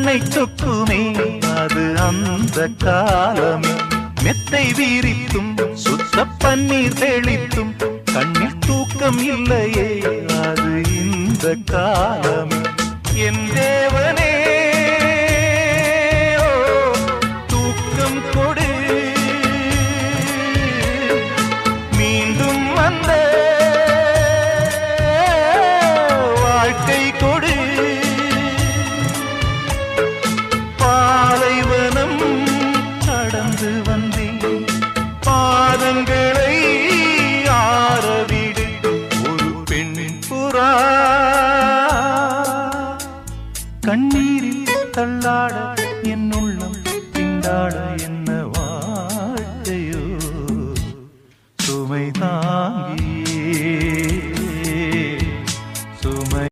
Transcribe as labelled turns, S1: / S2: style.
S1: கண்ணை சொக்குமே அது அந்த காலமே மெத்தை வீரித்தும் சுத்த பன்னீர் தெளித்தும் கண்ணில் தூக்கம் இல்லையே அது இந்த காலமே என் தேவனே தூக்கம் கொடு மீண்டும் வந்த வாழ்க்கை கொடு பாலைவனம் கடந்து வந்தேன் பாதங்களை ஆரவிடு ஒரு பெண் புறா கண்ணீரில் தள்ளாட